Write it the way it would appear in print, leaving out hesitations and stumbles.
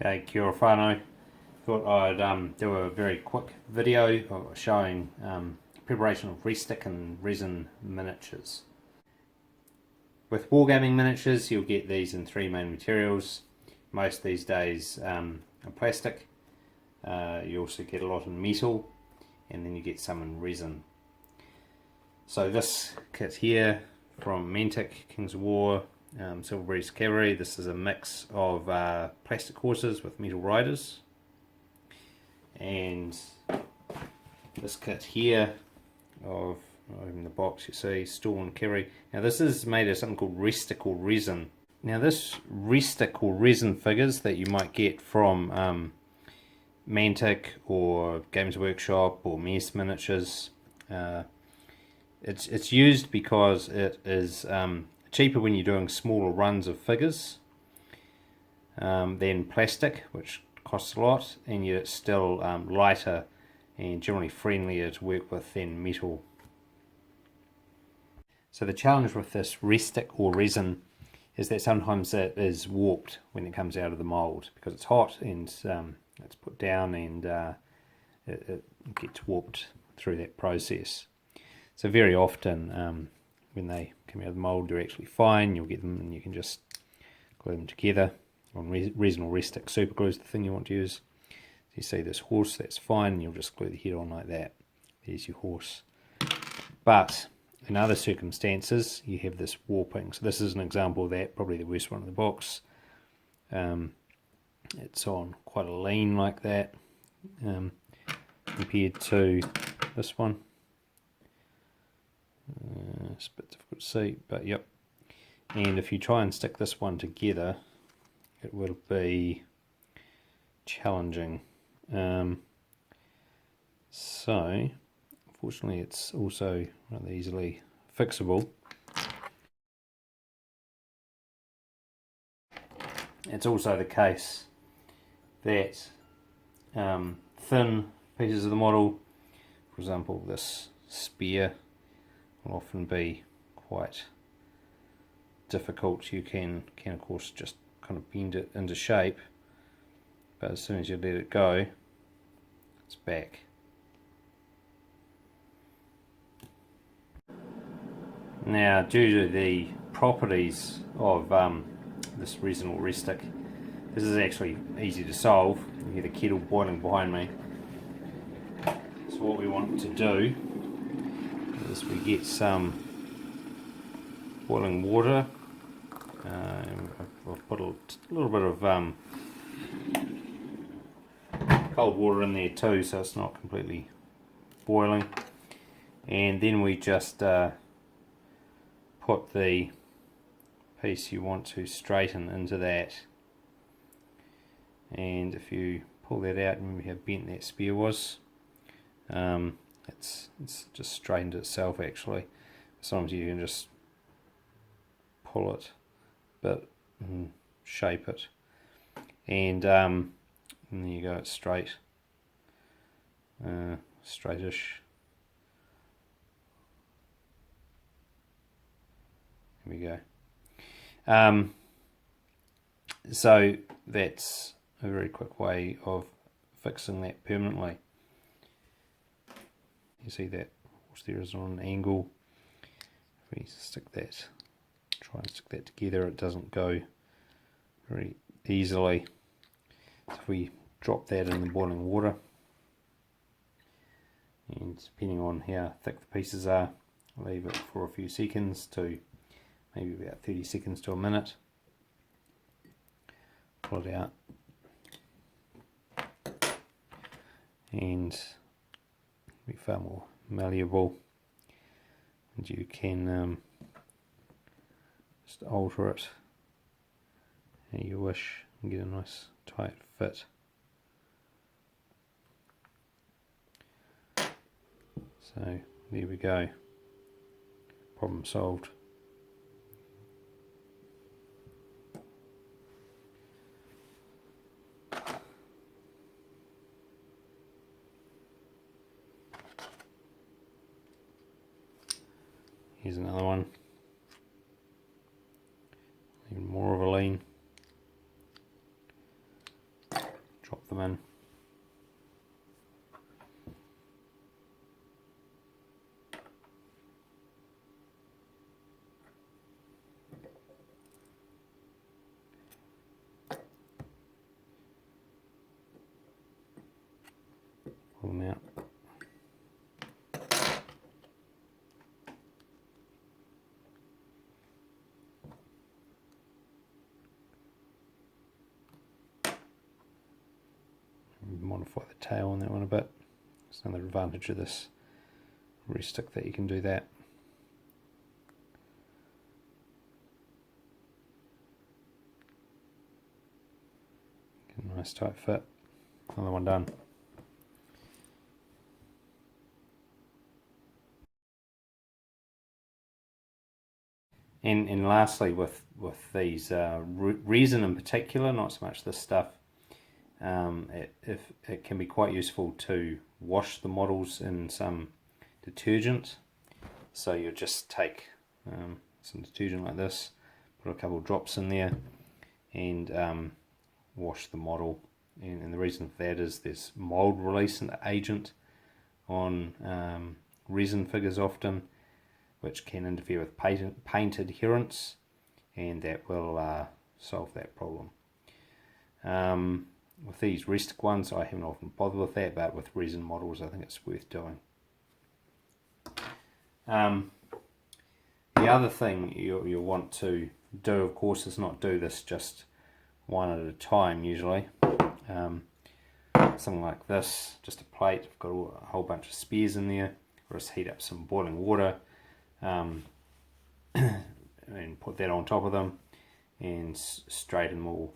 Okay, kia ora whanau. Thought I'd do a very quick video showing preparation of Restic and Resin miniatures. With wargaming miniatures, you'll get these in three main materials. Most these days are plastic. You also get a lot in metal, and then you get some in resin. So this kit here from Mantic, Kings of War, Silver Breeze Cavalry. This is a mix of plastic horses with metal riders. And this kit here of, in the box you see, Storm Cavalry. Now this is made of something called Restic or Resin. Now this Restic or Resin figures that you might get from Mantic or Games Workshop or Mierce miniatures, it's used because it is cheaper when you're doing smaller runs of figures than plastic, which costs a lot, and yet it's still lighter and generally friendlier to work with than metal. So the challenge with this Restic or resin is that sometimes it is warped when it comes out of the mould because it's hot and it's put down, and it gets warped through that process. So very often when they come out of the mould, they're actually fine. You'll get them and you can just glue them together. On Resin or Restic super glue is the thing you want to use. So you see this horse, that's fine, and you'll just glue the head on like that. There's your horse. But in other circumstances, you have this warping. So this is an example of that, probably the worst one in the box. It's on quite a lean like that compared to this one. It's a bit difficult to see, but yep. And if you try and stick this one together, it will be challenging. So unfortunately it's also rather easily fixable. It's also the case that thin pieces of the model, for example this spear, will often be quite difficult. You can of course just kind of bend it into shape, but as soon as you let it go, it's back. Now, due to the properties of this Resin or Restic, this is actually easy to solve. You hear the kettle boiling behind me. So what we want to do is we get some boiling water. I've put a little bit of cold water in there too, so it's not completely boiling. And then we just put the piece you want to straighten into that. And if you pull that out, remember how bent that spear was. It's just straightened itself actually. Sometimes you can just pull it a bit and shape it, and there you go, it's straight, straightish. There we go. So that's a very quick way of fixing that permanently. You see that horse there is on an angle. If we stick that, try and stick that together, it doesn't go very easily. So if we drop that in the boiling water, and depending on how thick the pieces are, leave it for a few seconds to maybe about 30 seconds to a minute. Pull it out, and be far more malleable, and you can just alter it how you wish and get a nice tight fit. So there we go, problem solved. Here's another one, even more of a lean. them in. Pull them out. Modify the tail on that one a bit. It's another advantage of this Restic that you can do that. Get a nice tight fit. Another one done. And lastly, with these resin in particular, not so much this stuff, it can be quite useful to wash the models in some detergent. So you'll just take some detergent like this, put a couple of drops in there, and wash the model. And the reason for that is there's mold releasant agent on resin figures often, which can interfere with paint adherence, and that will solve that problem. With these Restic ones, I haven't often bothered with that, but with resin models, I think it's worth doing. The other thing you'll want to do, of course, is not do this just one at a time usually. Something like this, just a plate, I've got a whole bunch of spears in there, or just heat up some boiling water, and put that on top of them and straighten them all